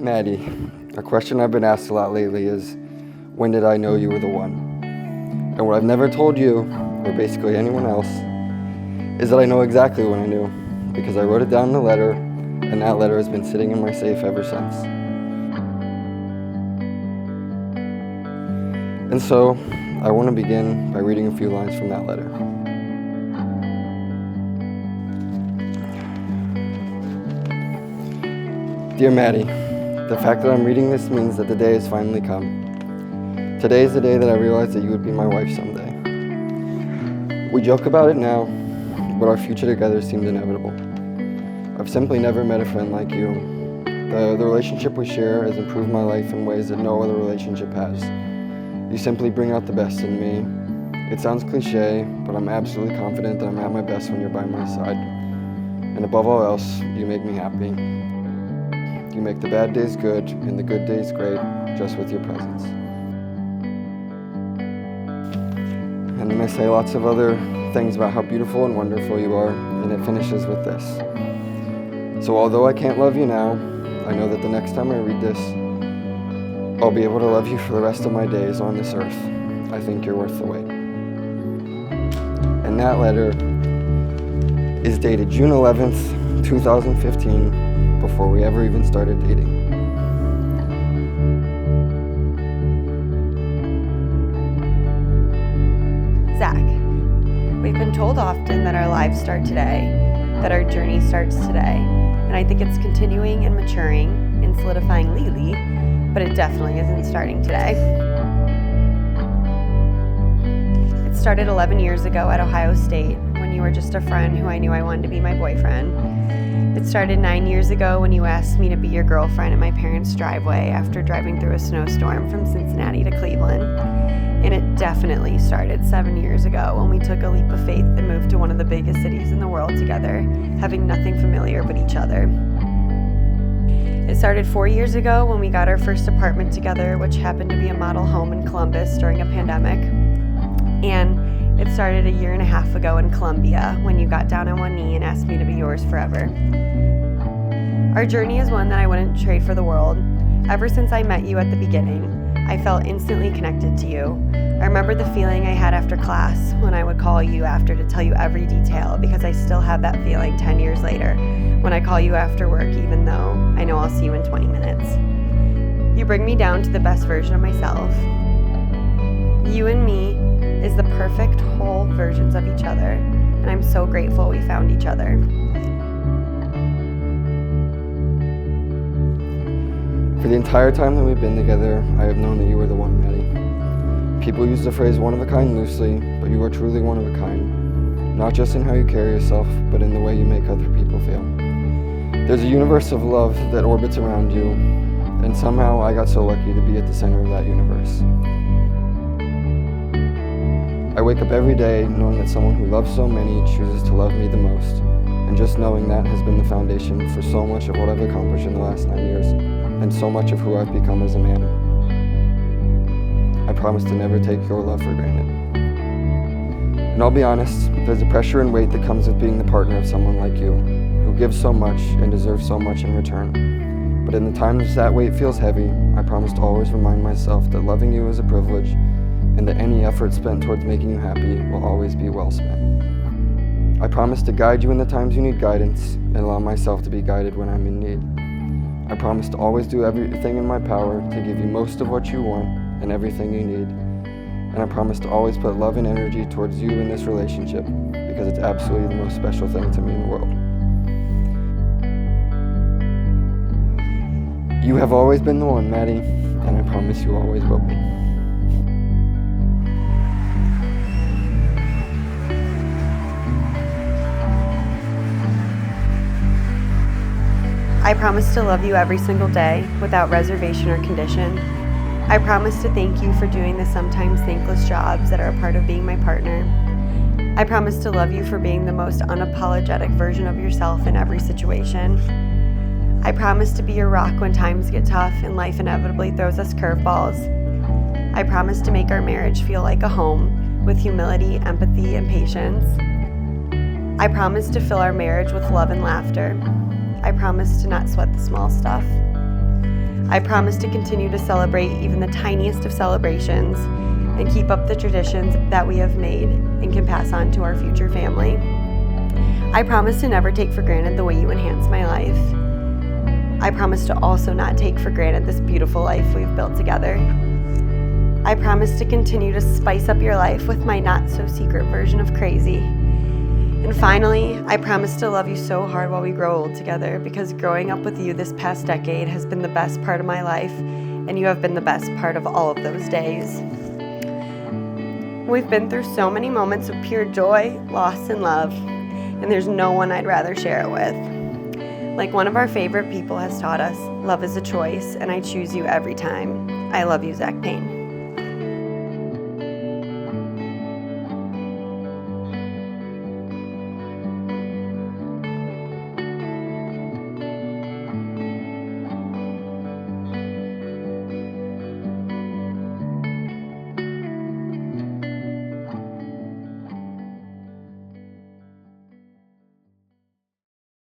Maddie, a question I've been asked a lot lately is, when did I know you were the one? And what I've never told you, or basically anyone else, is that I know exactly when I knew, because I wrote it down in a letter, and that letter has been sitting in my safe ever since. And so, I want to begin by reading a few lines from that letter. Dear Maddie, the fact that I'm reading this means that the day has finally come. Today is the day that I realized that you would be my wife someday. We joke about it now, but our future together seemed inevitable. I've simply never met a friend like you. The relationship we share has improved my life in ways that no other relationship has. You simply bring out the best in me. It sounds cliche, but I'm absolutely confident that I'm at my best when you're by my side. And above all else, you make me happy. You make the bad days good and the good days great just with your presence. And then I say lots of other things about how beautiful and wonderful you are, and it finishes with this. So although I can't love you now, I know that the next time I read this, I'll be able to love you for the rest of my days on this earth. I think you're worth the wait. And that letter is dated June 11th, 2015, before we ever even started dating. Zach, we've been told often that our lives start today, that our journey starts today, and I think it's continuing and maturing and solidifying lately, but it definitely isn't starting today. It started 11 years ago at Ohio State when you were just a friend who I knew I wanted to be my boyfriend. It started 9 years ago when you asked me to be your girlfriend in my parents' driveway after driving through a snowstorm from Cincinnati to Cleveland. And it definitely started 7 years ago when we took a leap of faith and moved to one of the biggest cities in the world together, having nothing familiar but each other. It started 4 years ago when we got our first apartment together, which happened to be a model home in Columbus during a pandemic. And it started a year and a half ago in Colombia when you got down on one knee and asked me to be yours forever. Our journey is one that I wouldn't trade for the world. Ever since I met you at the beginning, I felt instantly connected to you. I remember the feeling I had after class when I would call you after to tell you every detail, because I still have that feeling 10 years later when I call you after work, even though I know I'll see you in 20 minutes. You bring me down to the best version of myself. You and me is the perfect whole versions of each other, and I'm so grateful we found each other. For the entire time that we've been together, I have known that you were the one, Maddie. People use the phrase one of a kind loosely, but you are truly one of a kind. Not just in how you carry yourself, but in the way you make other people feel. There's a universe of love that orbits around you, and somehow I got so lucky to be at the center of that universe. I wake up every day knowing that someone who loves so many chooses to love me the most, and just knowing that has been the foundation for so much of what I've accomplished in the last 9 years, and so much of who I've become as a man. I promise to never take your love for granted. And I'll be honest, there's a pressure and weight that comes with being the partner of someone like you, who gives so much and deserves so much in return. But in the times that weight feels heavy, I promise to always remind myself that loving you is a privilege, and that any effort spent towards making you happy will always be well spent. I promise to guide you in the times you need guidance, and allow myself to be guided when I'm in need. I promise to always do everything in my power to give you most of what you want and everything you need. And I promise to always put love and energy towards you in this relationship, because it's absolutely the most special thing to me in the world. You have always been the one, Maddie, and I promise you always will be. I promise to love you every single day without reservation or condition. I promise to thank you for doing the sometimes thankless jobs that are a part of being my partner. I promise to love you for being the most unapologetic version of yourself in every situation. I promise to be your rock when times get tough and life inevitably throws us curveballs. I promise to make our marriage feel like a home with humility, empathy, and patience. I promise to fill our marriage with love and laughter. I promise to not sweat the small stuff. I promise to continue to celebrate even the tiniest of celebrations and keep up the traditions that we have made and can pass on to our future family. I promise to never take for granted the way you enhance my life. I promise to also not take for granted this beautiful life we've built together. I promise to continue to spice up your life with my not-so-secret version of crazy. And finally, I promise to love you so hard while we grow old together, because growing up with you this past decade has been the best part of my life, and you have been the best part of all of those days. We've been through so many moments of pure joy, loss, and love, and there's no one I'd rather share it with. Like one of our favorite people has taught us, love is a choice, and I choose you every time. I love you, Zach Payne.